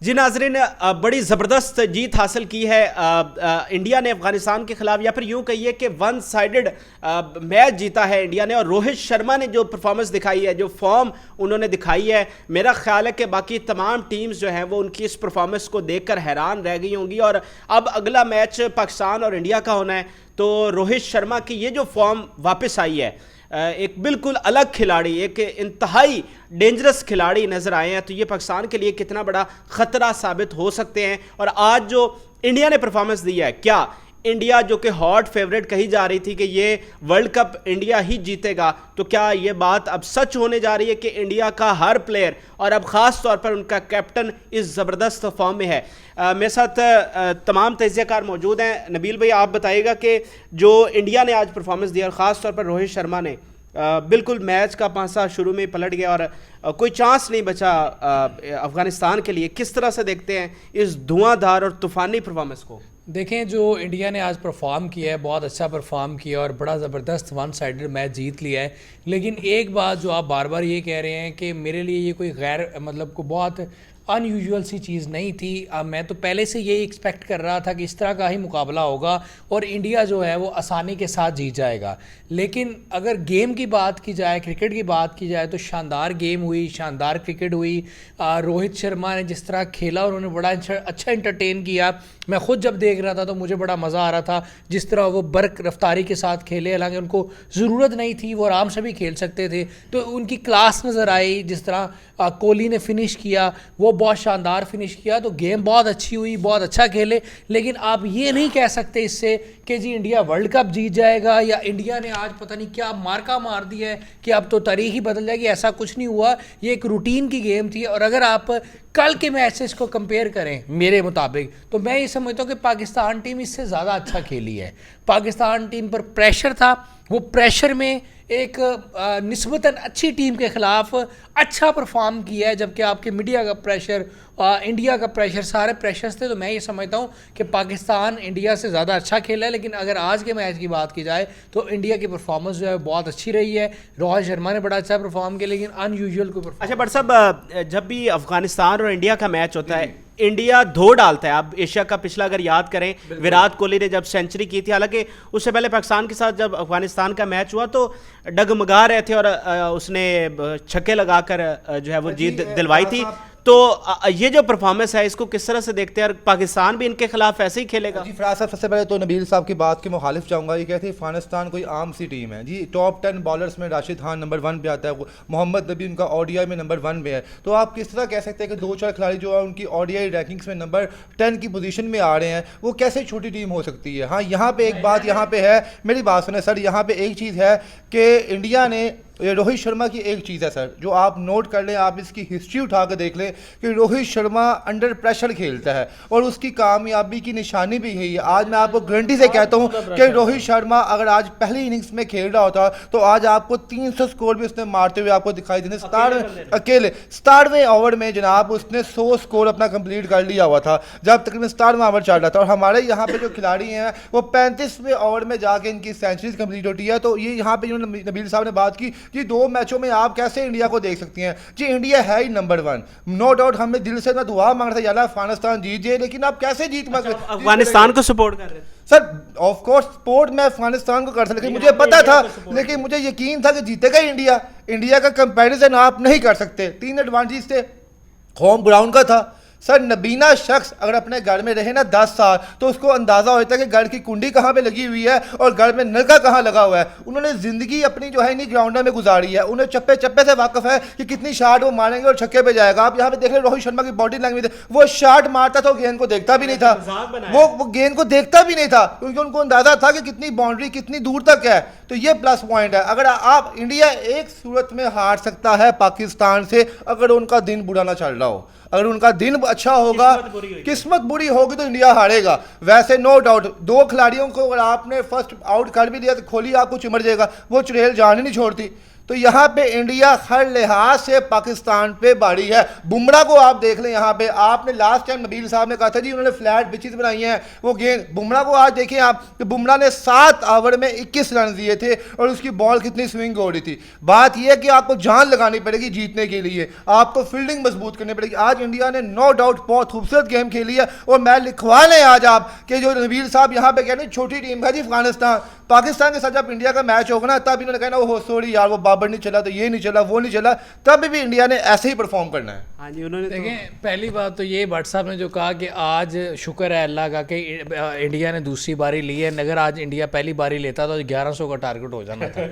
जी नाजरीन, बड़ी ज़बरदस्त जीत हासिल की है इंडिया ने अफगानिस्तान के खिलाफ, या फिर यूं कहिए कि वन साइडेड मैच जीता है इंडिया ने। और रोहित शर्मा ने जो परफॉर्मेंस दिखाई है, जो फॉर्म उन्होंने दिखाई है, मेरा ख्याल है कि बाकी तमाम टीम्स जो हैं वो उनकी इस परफॉर्मेंस को देखकर हैरान रह गई होंगी। और अब अगला मैच पाकिस्तान और इंडिया का होना है, तो रोहित शर्मा की ये जो फॉर्म वापस आई है, एक बिल्कुल अलग खिलाड़ी, एक इंतहाई डेंजरस खिलाड़ी नजर आए हैं, तो ये पाकिस्तान के लिए कितना बड़ा खतरा साबित हो सकते हैं। और आज जो इंडिया ने परफॉर्मेंस दी है, क्या इंडिया जो कि हॉट फेवरेट कही जा रही थी कि ये वर्ल्ड कप इंडिया ही जीतेगा, तो क्या ये बात अब सच होने जा रही है कि इंडिया का हर प्लेयर और अब खास तौर पर उनका कैप्टन इस ज़बरदस्त फॉर्म में है। मेरे साथ तमाम तजियाकार मौजूद हैं। नबील भाई, आप बताइएगा कि जो इंडिया ने आज परफॉर्मेंस दिया और ख़ास तौर पर रोहित शर्मा ने, बिल्कुल मैच का पासा शुरू में पलट गया और कोई चांस नहीं बचा अफगानिस्तान के लिए। किस तरह से देखते हैं इस धुआंधार और तूफानी परफॉर्मेंस को? देखें, जो इंडिया ने आज परफॉर्म किया है, बहुत अच्छा परफॉर्म किया और बड़ा ज़बरदस्त वन साइडेड मैच जीत लिया है। लेकिन एक बात जो आप बार बार ये कह रहे हैं कि मेरे लिए ये कोई गैर मतलब को बहुत अनयूजुअल सी चीज़ नहीं थी। मैं तो पहले से यही एक्सपेक्ट कर रहा था कि इस तरह का ही मुकाबला होगा और इंडिया जो है वो आसानी के साथ जीत जाएगा। लेकिन अगर गेम की बात की जाए, क्रिकेट की बात की जाए, तो शानदार गेम हुई, शानदार क्रिकेट हुई। रोहित शर्मा ने जिस तरह खेला उन्होंने बड़ा अच्छा इंटरटेन किया। मैं ख़ुद जब देख रहा था तो मुझे बड़ा मज़ा आ रहा था जिस तरह वो बर्क रफ्तारी के साथ खेले। हालांकि उनको ज़रूरत नहीं थी, वो आराम से भी खेल सकते थे, तो उनकी क्लास नज़र आई। जिस तरह कोहली ने फिनिश किया, वो बहुत शानदार फिनिश किया। तो गेम बहुत अच्छी हुई, बहुत अच्छा खेले। लेकिन आप ये नहीं कह सकते इससे कि जी इंडिया वर्ल्ड कप जीत जाएगा या इंडिया ने आज पता नहीं क्या मार्का मार दिया है कि अब तो तारीख ही बदल जाएगी। ऐसा कुछ नहीं हुआ, ये एक रूटीन की गेम थी। और अगर आप कल के मैचेस को कंपेयर करें मेरे मुताबिक, तो मैं ये समझता हूँ कि पाकिस्तान टीम इससे ज़्यादा अच्छा खेली है। पाकिस्तान टीम पर प्रेशर था, वो प्रेशर में एक निस्बतन अच्छी टीम के खिलाफ अच्छा परफॉर्म किया है। जबकि आपके मीडिया का प्रेशर, इंडिया का प्रेशर, सारे प्रेशर्स थे। तो मैं ये समझता हूँ कि पाकिस्तान इंडिया से ज़्यादा अच्छा खेला है। लेकिन अगर आज के मैच की बात की जाए तो इंडिया की परफॉर्मेंस जो है बहुत अच्छी रही है। रोहित शर्मा ने बड़ा अच्छा परफॉर्म किया, लेकिन अनयूजुअल कोई परफॉर्म। अच्छा बट साहब, जब भी अफगानिस्तान और इंडिया का मैच होता है, इंडिया धो डालता है। आप एशिया का पिछला अगर याद करें, विराट कोहली ने जब सेंचुरी की थी, हालांकि उससे पहले पाकिस्तान के साथ जब अफगानिस्तान का मैच हुआ तो डगमगा रहे थे और उसने छक्के लगाकर जो है वो जीत दिलवाई थी। तो ये जो परफॉर्मेंस है, इसको किस तरह से देखते हैं? और पाकिस्तान भी इनके खिलाफ ऐसे ही खेलेगा? जी फराज साहब, सबसे पहले तो नबील साहब की बात के मुखालिफ चाहूँगा। ये कहते हैं अफगानिस्तान कोई आम सी टीम है जी। टॉप 10 बॉलर्स में राशिद खान नंबर 1 पे आता है, मोहम्मद नबी उनका ओडीआई में नंबर 1 पे है। तो आप किस तरह कह सकते हैं कि 2-4 खिलाड़ी जो है उनकी ओडीआई रैंकिंग्स में नंबर 10 की पोजीशन में आ रहे हैं? वो कैसे छोटी टीम हो सकती है? हाँ, यहाँ पे एक बात यहाँ पे है, मेरी बात सुने सर, यहाँ पे एक चीज़ है कि इंडिया ने, रोहित शर्मा की एक चीज़ है सर जो आप नोट कर लें, आप इसकी हिस्ट्री उठा कर देख लें कि रोहित शर्मा अंडर प्रेशर खेलता है और उसकी कामयाबी की निशानी भी यही है। आज मैं आपको गारंटी से कहता हूं कि रोहित शर्मा अगर आज पहली इनिंग्स में खेल रहा होता तो आज आपको 300 स्कोर भी उसने मारते हुए आपको दिखाई देने। अकेले 17वें ओवर में जनाब उसने 100 स्कोर अपना कंप्लीट कर लिया हुआ था जब तकरीबन 17वां ओवर चल रहा था। और हमारे यहाँ पे जो खिलाड़ी हैं वो 35वें ओवर में जाके इनकी सेंचुरीज कंप्लीट होती है। तो ये यहाँ पे नबील साहब ने बात की कि 2 मैचों में आप कैसे इंडिया को देख सकती हैं। जी इंडिया है ही नंबर 1, नो डाउट। हमने दिल से ना दुआ मांग रहे थे यार अफगानिस्तान जीत जाए, लेकिन आप कैसे जीत अफगानिस्तान को सपोर्ट कर रहे हैं सर? ऑफ कोर्स सपोर्ट मैं अफगानिस्तान को कर सकता, लेकिन मुझे पता था, लेकिन मुझे यकीन था कि जीतेगा इंडिया। इंडिया का कंपैरिजन आप नहीं कर सकते। 3 एडवांटेज थे, होम ग्राउंड का था सर। नबीना शख्स अगर अपने घर में रहे ना 10 साल तो उसको अंदाजा होता है कि घर की कुंडी कहाँ पे लगी हुई है और घर में नलका कहाँ लगा हुआ है। उन्होंने जिंदगी अपनी जो है इन्हीं ग्राउंड में गुजारी है, उन्हें चप्पे चप्पे से वाकिफ है कि कितनी शॉट वो मारेंगे और छक्के पे जाएगा। आप यहाँ पे देख रहे रोहित शर्मा की बॉडी लैंग्वेज, वो शॉट मारता था, गेंद को देखता भी नहीं था, वो गेंद को देखता भी नहीं था, क्योंकि उनको अंदाजा था कि कितनी बाउंड्री कितनी दूर तक है। तो ये प्लस पॉइंट है। अगर आप, इंडिया एक सूरत में हार सकता है पाकिस्तान से अगर उनका दिन बुरा ना चल रहा हो। अगर उनका दिन अच्छा होगा, किस्मत बुरी होगी तो इंडिया हारेगा। वैसे नो डाउट 2 खिलाड़ियों को अगर आपने फर्स्ट आउट कर भी दिया तो कोहली आपको चिमड़ जाएगा, वो चुड़ैल जान ही नहीं छोड़ती। तो यहाँ पे इंडिया हर लिहाज से पाकिस्तान पे भारी है। बुमराह को आप देख लें, यहाँ पे आपने लास्ट टाइम नबील साहब ने कहा था जी उन्होंने फ्लैट पिचेस बनाई हैं वो गेंद। बुमराह को आज देखें आप कि बुमराह ने 7 ओवर में 21 रन दिए थे और उसकी बॉल कितनी स्विंग हो रही थी। बात यह है कि आपको जान लगानी पड़ेगी जीतने के लिए, आपको फील्डिंग मजबूत करनी पड़ेगी। आज इंडिया ने नो डाउट बहुत खूबसूरत गेम खेली है और मैं लिखवा लें आज आप कि जो नबील साहब यहाँ पे कह रहे हैं छोटी टीम है जी अफगानिस्तान, पाकिस्तान के साथ जब इंडिया का मैच होगा ना तब इन्होंने कहना वो सॉरी यार वो बाबर नहीं चला तो ये नहीं चला वो नहीं चला, तब भी इंडिया ने ऐसे ही परफॉर्म करना है। हाँ जी, उन्होंने देखें पहली बात तो ये भट्ट साहब ने जो कहा कि आज शुक्र है अल्लाह का कि इंडिया ने दूसरी बारी ली है, अगर आज इंडिया पहली बारी लेता तो 1100 का टारगेट हो जाना था।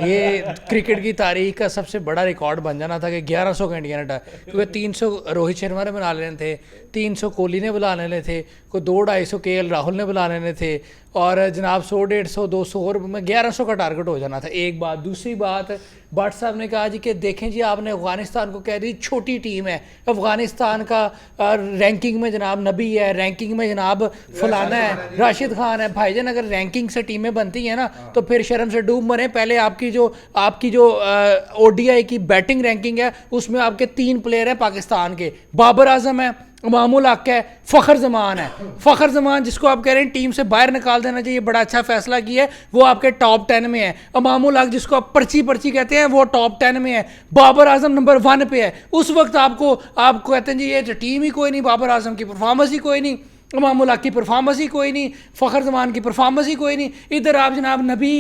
ये क्रिकेट की तारीख का सबसे बड़ा रिकॉर्ड बन जाना था कि 1100 का इंडिया ने क्योंकि 300 रोहित शर्मा ने बना लेने थे, 300 कोहली ने बुला लेने थे, कोई 200-250 KL राहुल ने बुला लेने थे और जनाब 100-150-200 और में 1100 का टारगेट हो जाना था। एक बात। दूसरी बात भट्ट साहब ने कहा जी कि देखें जी आपने अफगानिस्तान को कह दी छोटी टीम है, अफगानिस्तान का रैंकिंग में जनाब नबी है, रैंकिंग में जनाब फलाना है, राशिद खान है। भाईजान अगर रैंकिंग से टीमें बनती हैं ना तो फिर शर्म से डूब मरे। पहले आपकी जो ODI की बैटिंग रैंकिंग है उसमें आपके 3 प्लेयर हैं पाकिस्तान के, बाबर आजम है, मामूल हक है, फ़खर जमान है। फ़खर जमान जिसको आप कह रहे हैं टीम से बाहर निकाल देना चाहिए, बड़ा अच्छा फैसला किया है, वो आपके टॉप 10 में है। मामूल हक जिसको आप पर्ची कहते हैं वो टॉप 10 में है। बाबर आजम नंबर 1 पे है। उस वक्त आपको कहते हैं जी ये टीम ही कोई नहीं, बाबर आजम की परफॉर्मेंस ही कोई नहीं, मामूल हक की परफॉर्मेंस ही कोई नहीं, फ़खर जमान की परफॉर्मेंस ही कोई नहीं। इधर आप जनाब नबी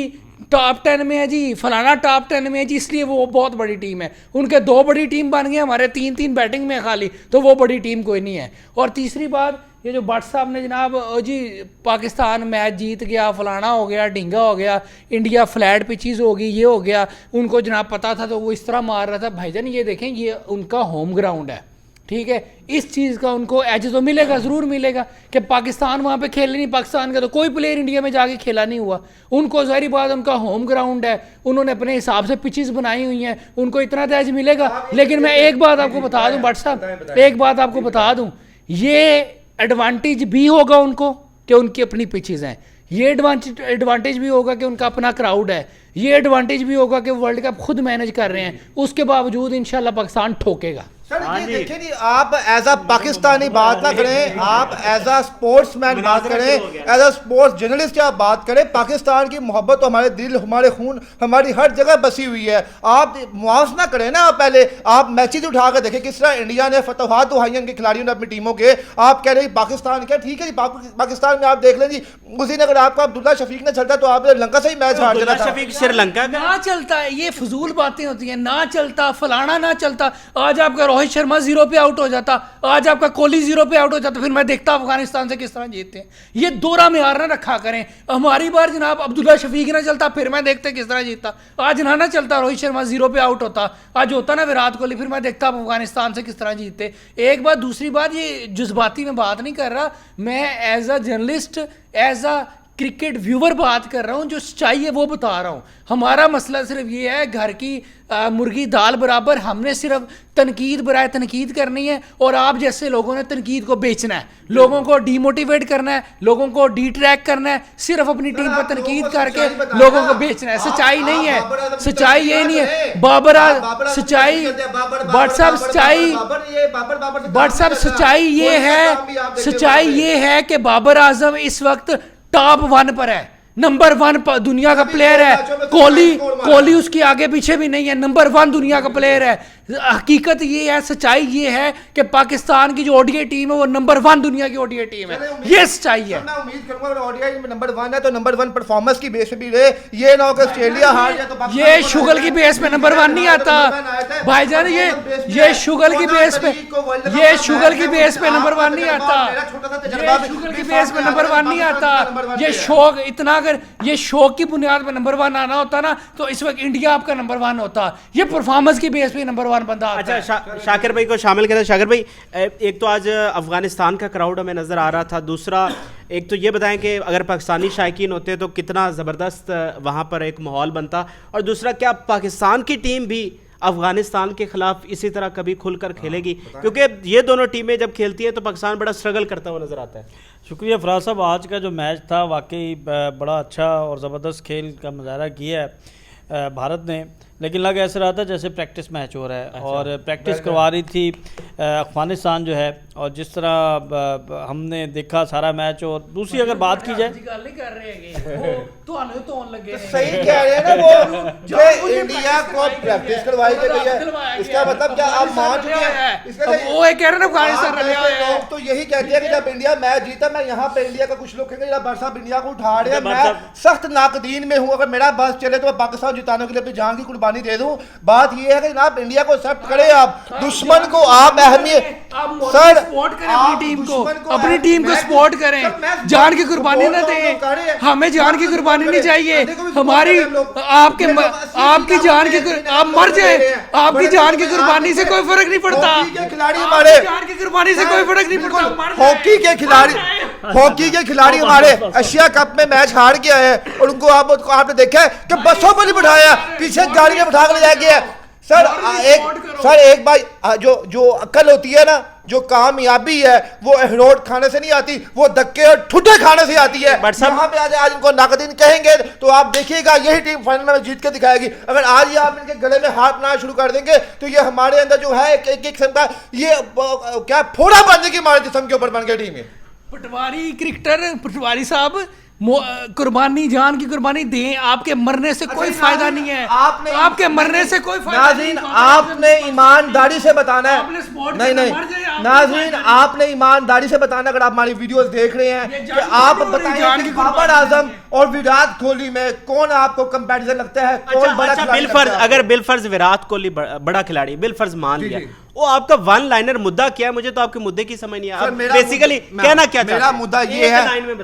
टॉप 10 में है जी, फलाना टॉप 10 में है जी, इसलिए वो बहुत बड़ी टीम है। उनके 2 बड़ी टीम बन गई, हमारे 3 बैटिंग में खाली, तो वो बड़ी टीम कोई नहीं है। और तीसरी बात ये जो भट्ट साहब ने जनाब जी पाकिस्तान मैच जीत गया, फलाना हो गया, ढींगा हो गया, इंडिया फ्लैट पिचेस होगी, ये हो गया, उनको जनाब पता था तो वो इस तरह मार रहा था। भाईजान ये देखें ये उनका होम ग्राउंड है, ठीक है, इस चीज़ का उनको एज तो मिलेगा, ज़रूर मिलेगा कि पाकिस्तान वहाँ पे खेल नहीं, पाकिस्तान का तो कोई प्लेयर इंडिया में जाके खेला नहीं हुआ। उनको ज़ाहिर बात उनका होम ग्राउंड है, उन्होंने अपने हिसाब से पिचेस बनाई हुई हैं, उनको इतना तो एज मिलेगा। लेकिन मैं एक बात आपको बता दूं भट्ट साहब, एक बात आपको बता दूं, ये एडवांटेज भी होगा उनको कि उनकी अपनी पिचेस हैं, ये एडवांटेज भी होगा कि उनका अपना क्राउड है, ये एडवांटेज भी होगा कि वर्ल्ड कप खुद मैनेज कर रहे हैं। उसके बावजूद इंशाल्लाह पाकिस्तान ठोकेगा। सर ये देखिए जी, आप एज अ पाकिस्तानी बात ना करें, आप एज अ स्पोर्ट्समैन बात करें, एज अ स्पोर्ट्स जर्नलिस्ट आप बात करें। पाकिस्तान की मोहब्बत तो हमारे दिल, हमारे खून, हमारी हर जगह बसी हुई है। आप मुआवजा करें ना, पहले आप मैचेज उठा कर देखें किस तरह इंडिया ने फतवाहत दुहाई उनके खिलाड़ियों ने अपनी टीमों के। आप कह रहे हैं पाकिस्तान क्या, ठीक है जी, पाकिस्तान में आप देख लें जी, उस दिन अगर आपका अब्दुल्ला शफीक ने चलता तो आप श्रीलंका से ही मैच हार जाना था। शफीक श्रीलंका ना चलता है, ये फजूल बातें होती हैं, ना चलता फलाना ना चलता। आज आपका रोहित शर्मा 0 पे आउट हो जाता, आज आपका कोहली 0 पे आउट हो जाता, फिर मैं देखता अफगानिस्तान से किस तरह जीतते हैं। ये दोहरा मेयार ना रखा करें। हमारी बार जनाब अब्दुल्ला शफीक ना चलता, फिर मैं देखते किस तरह जीतता। आज ना चलता, रोहित शर्मा 0 पे आउट होता, आज होता ना विराट कोहली, फिर मैं देखता अफगानिस्तान से किस तरह जीतते। एक बात। दूसरी बात, ये जज्बाती में बात नहीं कर रहा मैं, as a journalist, as a cricket viewer बात कर रहा हूँ, जो सच्चाई है वो बता रहा हूँ। हमारा मसला सिर्फ ये है, घर की मुर्गी दाल बराबर, हमने सिर्फ तनकीद बराए तनकीद करनी है और आप जैसे लोगों ने तनकीद को बेचना है, लोगों को डीमोटिवेट करना है, लोगों को डिट्रैक्ट करना है, सिर्फ अपनी टीम पर तनकीद करके लोगों को बेचना है। सच्चाई नहीं है, सच्चाई ये नहीं है। सच्चाई भट्ट साहब, सच्चाई ये है, सच्चाई ये है कि बाबर आजम इस वक्त टॉप 1 पर है, नंबर 1 दुनिया का प्लेयर है। कोहली उसकी आगे पीछे भी नहीं है, नंबर 1 दुनिया का प्लेयर है। हकीकत ये है, सच्चाई ये है कि पाकिस्तान की जो ODI टीम है वो नंबर 1 दुनिया की ODI टीम है। ये सच्चाई है। मैं उम्मीद करूंगा अगर ODI में नंबर 1 है तो नंबर 1 परफॉर्मेंस की बेस पे भी रहे। ये ना हो कि ऑस्ट्रेलिया हार जाए तो ये शुगल की बेस पे नंबर 1 नहीं आता भाईजान, ये शुगल की बेस पे, ये शुगल की बेस पे नंबर 1 नहीं आता, शुगल की बेस पे नंबर 1 नहीं आता। ये शौक इतना, अगर ये शौक की बुनियाद पे नंबर 1 आना होता ना तो इस वक्त इंडिया आपका नंबर 1 होता। ये परफॉर्मेंस की बेस पे नंबर 1 बंदा आता है। शाकिर भाई को शामिल करें। शाकिर भाई, एक तो आज अफगानिस्तान का क्राउड हमें नजर आ रहा था, दूसरा एक तो ये बताएं कि अगर पाकिस्तानी शायकीन होते तो कितना ज़बरदस्त वहाँ पर एक माहौल बनता, और दूसरा क्या पाकिस्तान की टीम भी अफगानिस्तान के खिलाफ इसी तरह कभी खुलकर खेलेगी, क्योंकि ये दोनों टीमें जब खेलती हैं तो पाकिस्तान बड़ा स्ट्रगल करता हुआ नजर आता है। शुक्रिया फराज साहब, आज का जो मैच था वाकई बड़ा अच्छा और ज़बरदस्त खेल का मुजाहरा किया है भारत ने। लेकिन लग ऐसा रहा था जैसे प्रैक्टिस मैच हो रहा है। और प्रैक्टिस करवा रही थी अफगानिस्तान जो है, और जिस तरह हमने देखा सारा मैच। और दूसरी अगर बात की जाए, सही कह रहे हैं ना वो कि इंडिया को प्रैक्टिस करवाई गई है, इसका मतलब क्या आप मान चुके हैं? वो ये कह रहे हैं ना अफगानिस्तान रले हुए हैं। लोग तो यही कहते हैं कि जब इंडिया मैच जीता, मैं यहाँ पे इंडिया का कुछ लोग कहेंगे जब साहब इंडिया को उठा रहे हैं, मैं सख्त नाकदीन में हूँ, अगर मेरा बस चले तो मैं पाकिस्तान जिताने के लिए अपनी जान की कुर्बानी दे दूं। बात ये है कि जनाब इंडिया को एक्सेप्ट करें, आप दुश्मन को आप अहमियत सर सपोर्ट करें अपनी टीम को सपोर्ट करें, जान की कुर्बानी ना दें। हमें जान की कुर्बानी नहीं चाहिए, हमारी आपकी जान की आप मर जाए, आपकी जान की कुर्बानी से कोई फर्क नहीं पड़ता। खिलाड़ी हमारे जान की कुर्बानी से कोई फर्क नहीं पड़ता। हॉकी के खिलाड़ी हमारे एशिया कप में मैच हार गया है, और उनको आपने देखा है कि बसों पर नहीं बिठाया, पीछे गाड़ी में बिठा कर ले जाया गया। सर एक बार जो अक्ल होती है ना, जो कामयाबी है वो अखरोट खाने से नहीं आती, वो धक्के और ठुड्डे खाने से आती है। यहाँ पे आज इनको नाकदीन कहेंगे तो आप देखिएगा यही टीम फाइनल में जीत के दिखाएगी। अगर आज ही आप इनके गले में हाथ बनाना शुरू कर देंगे तो ये हमारे अंदर जो है एक किस्म का ये क्या फोड़ा बांधने की हमारे जिस्म के ऊपर बन गई टीम है। पटवारी क्रिकेटर पटवारी साहब, कुर्बानी, जान की कुर्बानी दें, आपके मरने से कोई फायदा नहीं है। आपके मरने से कोई फायदा नहीं। आपने ईमानदारी से बताना है, नहीं नाज़रीन, आपने ईमानदारी से बताना। अगर आप हमारी वीडियोस देख रहे हैं कि आप बताएं कि बाबर आजम और विराट कोहली में कौन आपको कंपैरिजन लगता है, कौन बड़ा खिलाड़ी लगता है? अगर बिलफर्ज विराट कोहली बड़ा खिलाड़ी, बिलफर्ज मान लिया, वो आपका वन लाइनर मुद्दा क्या है? मुझे तो आपके मुद्दे की समझ नहीं आया। बेसिकली कहना क्या चाहते हैं?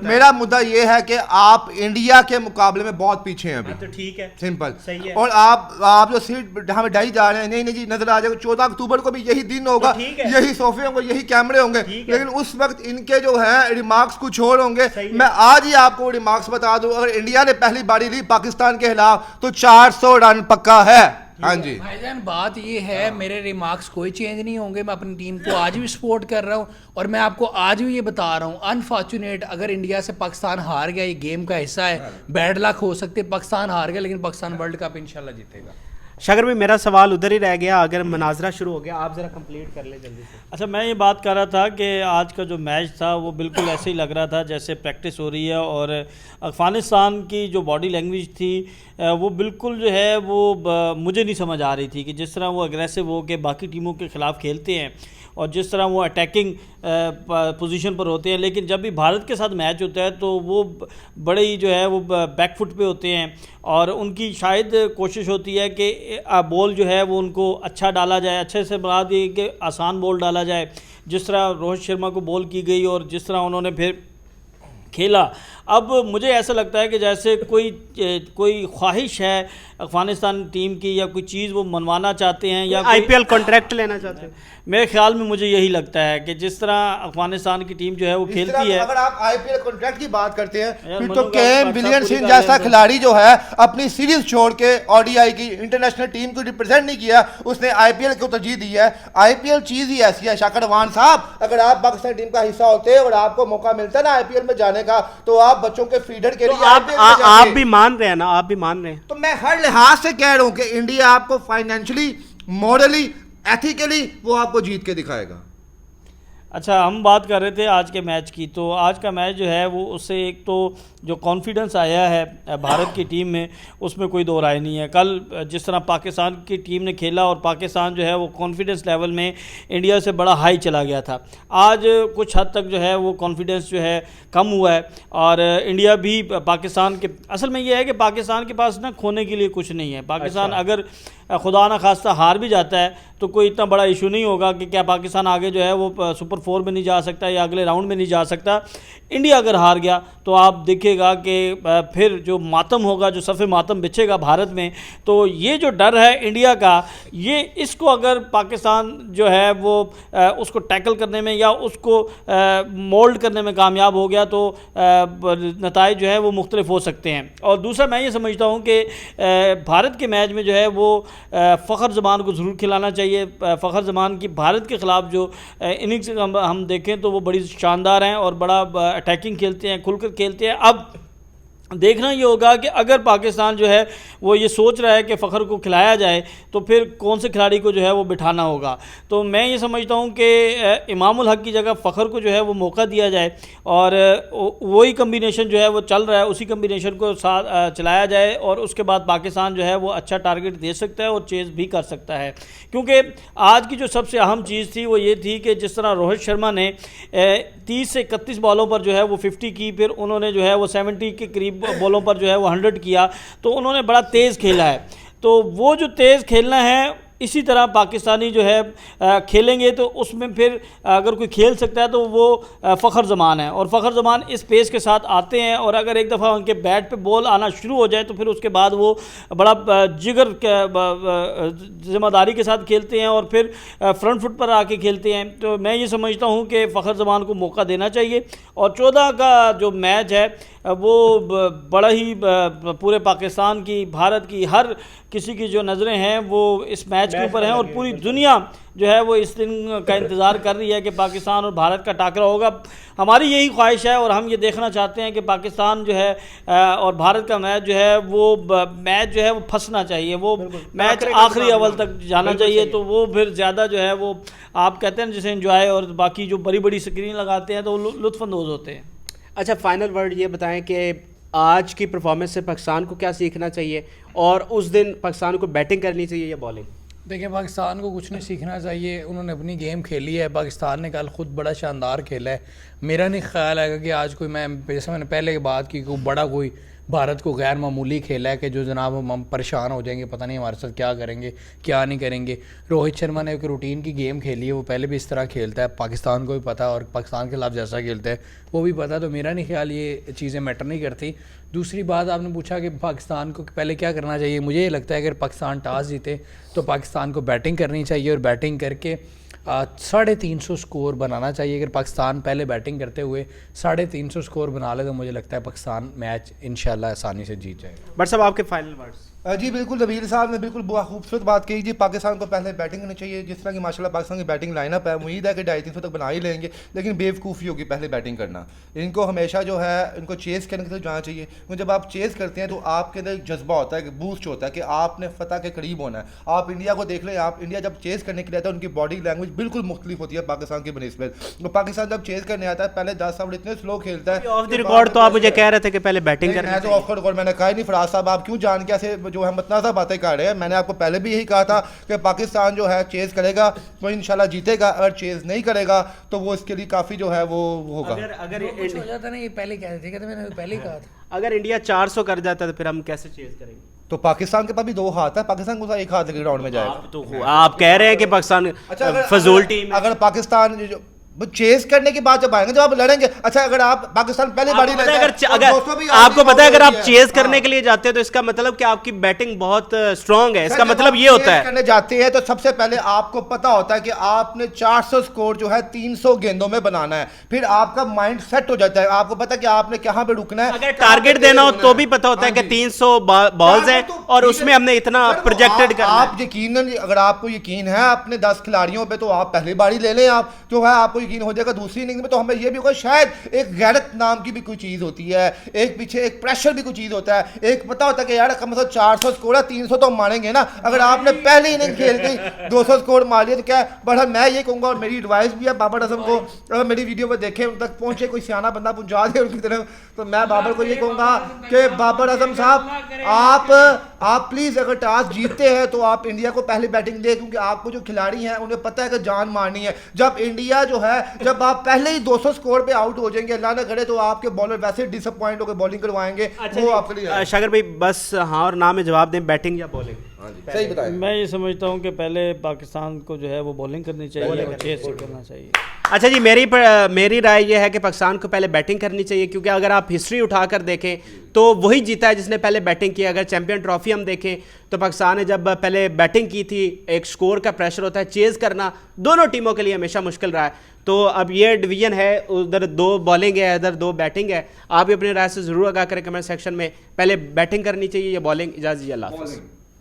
मेरा मुद्दा ये है कि आप इंडिया के मुकाबले में बहुत पीछे हैं अभी। तो ठीक है, सिंपल, सही है। और आप जो सीट हमें डाई जा रहे हैं, नहीं जी नजर आ जाएगा, 14 अक्टूबर को भी यही दिन होगा, तो यही सोफे होंगे, यही कैमरे होंगे, लेकिन उस वक्त इनके जो है रिमार्क्स कुछ और होंगे। मैं आज ही आपको रिमार्क्स बता दूं, अगर इंडिया ने पहली बारी ली पाकिस्तान के खिलाफ तो 400 रन पक्का है। हाँ जी भाईजान, बात ये है, मेरे रिमार्क्स कोई चेंज नहीं होंगे। मैं अपनी टीम को आज भी सपोर्ट कर रहा हूँ, और मैं आपको आज भी ये बता रहा हूँ, अनफॉर्चुनेट अगर इंडिया से पाकिस्तान हार गया, ये गेम का हिस्सा है, बैड लक हो सकते, पाकिस्तान हार गया, लेकिन पाकिस्तान वर्ल्ड कप इंशाल्लाह जीतेगा। शागर भाई, मेरा सवाल उधर ही रह गया, अगर मनाजरा शुरू हो गया, आप जरा कंप्लीट कर ले जल्दी से। अच्छा, मैं ये बात कर रहा था कि आज का जो मैच था वो बिल्कुल ऐसे ही लग रहा था जैसे प्रैक्टिस हो रही है, और अफ़गानिस्तान की जो बॉडी लैंग्वेज थी वो बिल्कुल जो है वो मुझे नहीं समझ आ रही थी कि जिस तरह वो अग्रेसिव हो के बाकी टीमों के ख़िलाफ़ खेलते हैं और जिस तरह वो अटैकिंग पोजीशन पर होते हैं, लेकिन जब भी भारत के साथ मैच होता है तो वो बड़े ही जो है वो बैकफुट पे होते हैं, और उनकी शायद कोशिश होती है कि बॉल जो है वो उनको अच्छा डाला जाए, अच्छे से बना दिए कि आसान बॉल डाला जाए, जिस तरह रोहित शर्मा को बॉल की गई और जिस तरह उन्होंने फिर खेला। अब मुझे ऐसा लगता है कि जैसे कोई ख्वाहिश है अफ़गानिस्तान टीम की, या कोई चीज़ वो मनवाना चाहते हैं, या आईपीएल कॉन्ट्रैक्ट लेना चाहते हैं। मेरे ख्याल में मुझे यही लगता है कि जिस तरह अफ़गानिस्तान की टीम जो है वो खेलती है। अगर आप आईपीएल कॉन्ट्रैक्ट की बात करते हैं फिर तो केएम विलियमसन जैसा खिलाड़ी जो है अपनी सीरीज छोड़ के ओडीआई की इंटरनेशनल टीम को रिप्रेजेंट नहीं किया, उसने आईपीएल को तरजीह दी है। आईपीएल चीज़ ही ऐसी है शाकिर अवान साहब, अगर आप पाकिस्तान टीम का हिस्सा होते और आपको मौका मिलता ना आईपीएल में जाने का, तो आप बच्चों के फीडर के लिए आप भी मान रहे हैं ना, आप भी मान रहे हैं। तो मैं हर लिहाज से कह रहा हूं कि इंडिया आपको फाइनेंशियली, मॉरली, एथिकली वो आपको जीत के दिखाएगा। अच्छा, हम बात कर रहे थे आज के मैच की, तो आज का मैच जो है वो उससे एक तो जो कॉन्फिडेंस आया है भारत की टीम में, उसमें कोई दो राय नहीं है। कल जिस तरह पाकिस्तान की टीम ने खेला और पाकिस्तान जो है वो कॉन्फिडेंस लेवल में इंडिया से बड़ा हाई चला गया था, आज कुछ हद तक जो है वो कॉन्फिडेंस जो है कम हुआ है, और इंडिया भी पाकिस्तान के, असल में ये है कि पाकिस्तान के पास ना खोने के लिए कुछ नहीं है। पाकिस्तान अगर खुदा न खास्ता हार भी जाता है तो कोई इतना बड़ा इशू नहीं होगा कि क्या पाकिस्तान आगे जो है वो सुपर 4 में नहीं जा सकता या अगले राउंड में नहीं जा सकता। इंडिया अगर हार गया तो आप देखिएगा कि फिर जो मातम होगा, जो सफ़े मातम बिछेगा भारत में, तो ये जो डर है इंडिया का, ये इसको अगर पाकिस्तान जो है वो उसको टैकल करने में या उसको मोल्ड करने में कामयाब हो गया तो नताइज जो है वो मुख्तलिफ हो सकते हैं। और दूसरा मैं ये समझता हूँ कि भारत के मैच में जो है वो फ़खर ज़मान को ज़रूर खिलाना चाहिए। फ़खर ज़मान की भारत के ख़िलाफ़ जो इनिंग्स हम देखें तो वो बड़ी शानदार हैं और बड़ा अटैकिंग खेलते हैं, खुलकर खेलते हैं। अब देखना ये होगा कि अगर पाकिस्तान जो है वो ये सोच रहा है कि फ़खर को खिलाया जाए तो फिर कौन से खिलाड़ी को जो है वो बिठाना होगा। तो मैं ये समझता हूँ कि इमामुल हक की जगह फ़खर को जो है वो मौका दिया जाए और वही कम्बिनेशन जो है वो चल रहा है उसी कम्बिनेशन को साथ चलाया जाए और उसके बाद पाकिस्तान जो है वो अच्छा टारगेट दे सकता है और चेज़ भी कर सकता है। क्योंकि आज की जो सबसे अहम चीज़ थी वो ये थी कि जिस तरह रोहित शर्मा ने 30 से 31 बॉलों पर जो है वो 50 की, फिर उन्होंने जो है वो 70 के करीब बॉलों पर जो है वो 100 किया, तो उन्होंने बड़ा तेज़ खेला है। तो वो जो तेज़ खेलना है इसी तरह पाकिस्तानी जो है खेलेंगे तो उसमें फिर अगर कोई खेल सकता है तो वो फ़खर ज़मान है और फ़खर ज़मान इस पेस के साथ आते हैं और अगर एक दफ़ा उनके बैट पे बॉल आना शुरू हो जाए तो फिर उसके बाद वो बड़ा जिगर ज़िम्मेदारी के साथ खेलते हैं और फिर फ्रंट फुट पर आके खेलते हैं। तो मैं ये समझता हूँ कि फ़खर ज़मान को मौका देना चाहिए और 14 का जो मैच है वो बड़ा ही पूरे पाकिस्तान की, भारत की, हर किसी की जो नज़रें हैं वो इस मैच के ऊपर हैं और पूरी दुनिया जो है वो इस दिन का इंतज़ार कर रही है कि पाकिस्तान और भारत का टाकरा होगा। हमारी यही ख्वाहिश है और हम ये देखना चाहते हैं कि पाकिस्तान जो है और भारत का मैच जो है वो मैच जो है वो फंसना चाहिए, वो मैच आखिरी अव्वल तक जाना चाहिए। तो वो फिर ज़्यादा जो है वो आप कहते हैं जिसे एंजॉय, और बाकी जो बड़ी बड़ी स्क्रीन लगाते हैं तो लुत्फ़अंदोज़ होते हैं। अच्छा, फाइनल वर्ड ये बताएं कि आज की परफॉर्मेंस से पाकिस्तान को क्या सीखना चाहिए और उस दिन पाकिस्तान को बैटिंग करनी चाहिए या बॉलिंग? देखिए, पाकिस्तान को कुछ नहीं सीखना चाहिए, उन्होंने अपनी गेम खेली है। पाकिस्तान ने कल ख़ुद बड़ा शानदार खेला है। मेरा नहीं ख्याल है कि आज कोई, मैं जैसे मैंने पहले बात की, कोई बड़ा कोई भारत को गैर मामूली खेला है कि जो जनाब हम परेशान हो जाएंगे, पता नहीं हमारे साथ क्या करेंगे क्या नहीं करेंगे। रोहित शर्मा ने एक रूटीन की गेम खेली है, वो पहले भी इस तरह खेलता है, पाकिस्तान को भी पता है और पाकिस्तान के खिलाफ जैसा खेलता है वो भी पता है। तो मेरा नहीं ख्याल ये चीज़ें मैटर नहीं करती। दूसरी बात, आपने पूछा कि पाकिस्तान को पहले क्या करना चाहिए। मुझे ये लगता है अगर पाकिस्तान टॉस जीते तो पाकिस्तान को बैटिंग करनी चाहिए और बैटिंग करके 350 स्कोर बनाना चाहिए। अगर पाकिस्तान पहले बैटिंग करते हुए 350 स्कोर बना ले तो मुझे लगता है पाकिस्तान मैच इंशाल्लाह आसानी से जीत जाएगा। बट साहब, आपके फाइनल वर्ड्स? जी बिल्कुल, नबील साहब ने बिल्कुल बहुत खूबसूरत बात कही जी। पाकिस्तान को पहले बैटिंग करनी चाहिए, जिस तरह की माशाल्लाह पाकिस्तान की बैटिंग लाइनअप है, उम्मीद है कि 250-300 तक बना ही लेंगे, लेकिन बेवकूफ़ी होगी पहले बैटिंग करना। इनको हमेशा जो है इनको चेज़ करने की तरफ जाना चाहिए, क्योंकि जब आप चेज़ करते हैं तो आपके अंदर एक जज्बा होता है, एक बूस्ट होता है कि आपने फतह के करीब होना है। आप इंडिया को देख लें, आप इंडिया जब चेज़ करने के लिए आता है उनकी बॉडी लैंग्वेज बिल्कुल मुख्तलिफ होती है पाकिस्तान की बनिस्बत। तो पाकिस्तान जब चेज़ करने आता है पहले 10 ओवर इतने स्लो खेलता है। ऑफ द रिकॉर्ड तो आप मुझे कह रहे थे कि पहले बैटिंग करनी तो ऑफ द रिकॉर्ड मैंने कहा ही नहीं। फराज साहब, आप क्यों जान के ऐसे जो है मतनाज़ा बातें कर रहे हैं? मैंने आपको पहले भी यही कहा था कि पाकिस्तान जो है चेज़ करेगा तो इंशाल्लाह जीतेगा, अगर चेज़ नहीं करेगा तो वो इसके लिए काफ़ी जो है वो होगा। अगर कुछ हो जाता ना, ये पहले कह रहे थे, मैंने पहले ही कहा था। अगर इंडिया 400 कर जाता तो फिर हम कैसे चेज़ करेंगे? तो पाकिस्तान के पास भी 2 हाथ है, पाकिस्तान को एक हाथ ग्राउंड में जाएगा। आप कह रहे हैं कि पाकिस्तान फजूल टीम है। अगर पाकिस्तान चेस करने की बात जब आएंगे जब आप लड़ेंगे, अच्छा अगर आप पाकिस्तान पहले बारी लेते हैं, आपको पता है अगर आप चेस करने के लिए जाते हैं तो इसका मतलब कि आपकी बैटिंग बहुत स्ट्रांग है, इसका मतलब ये होता है। करने जाते हैं तो सबसे पहले आपको पता होता है कि आपने 400 स्कोर जो है 300 गेंदों में बनाना है, फिर आपका माइंड सेट हो जाता है, आपको पता है कि आपने कहां पे रुकना है। अगर टारगेट देना हो तो भी पता होता है कि 300 बॉल्स हैं और उसमें हमने इतना प्रोजेक्टेड करना है। आप यकीनन, अगर आपको यकीन है अपने 10 खिलाड़ियों पे तो आप पहली बारी ले लें, आप जो है आपको यकीन हो जाएगा दूसरी इनिंग में। तो हमें यह भी होगा शायद एक गैरत नाम की भी कोई चीज होती है, एक पीछे एक प्रेशर भी कोई चीज होता है, एक पता होता है कि यार कम से कम 400 स्कोर है, 300 तो हम मारेंगे ना। अगर आपने पहली इनिंग खेल के 200 स्कोर मार लिया तो क्या है। बट मैं ये कहूंगा और मेरी एडवाइस भी है बाबर आजम को, अगर मेरी वीडियो में देखें उन तक पहुंचे, कोई सियाना बंदा पहुंचा दे उनकी तरफ, तो मैं बाबर को ये कहूंगा कि बाबर आजम साहब आप प्लीज अगर टॉस जीतते हैं तो आप इंडिया को पहले बैटिंग दें, क्योंकि आपको जो खिलाड़ी हैं उन्हें पता है कि जान मारनी है। जब इंडिया जो है, जब आप पहले ही 200 स्कोर पे आउट हो जाएंगे, अल्लाह ना करे, तो आपके बॉलर वैसे डिसअपॉइंट होकर बॉलिंग करवाएंगे। वो आपके लिए शागर भाई बस हाँ और ना में जवाब दें, बैटिंग या बॉलिंग? सही बताएं। मैं ये समझता हूँ कि पहले पाकिस्तान को जो है वो बॉलिंग करनी चाहिए और चेस करना चाहिए। अच्छा जी, मेरी राय ये है कि पाकिस्तान को पहले बैटिंग करनी चाहिए, क्योंकि अगर आप हिस्ट्री उठाकर देखें तो वही जीता है जिसने पहले बैटिंग की। अगर चैंपियन ट्रॉफी हम देखें तो पाकिस्तान ने जब पहले बैटिंग की थी, एक स्कोर का प्रेशर होता है, चेज़ करना दोनों टीमों के लिए हमेशा मुश्किल रहा है। तो अब ये डिवीजन है, उधर 2 बॉलिंग है, इधर 2 बैटिंग है। आप भी अपनी राय से ज़रूर आगाह करें कमेंट सेक्शन में, पहले बैटिंग करनी चाहिए या बॉलिंग। इजाज़त, अल्लाह हाफ़िज़।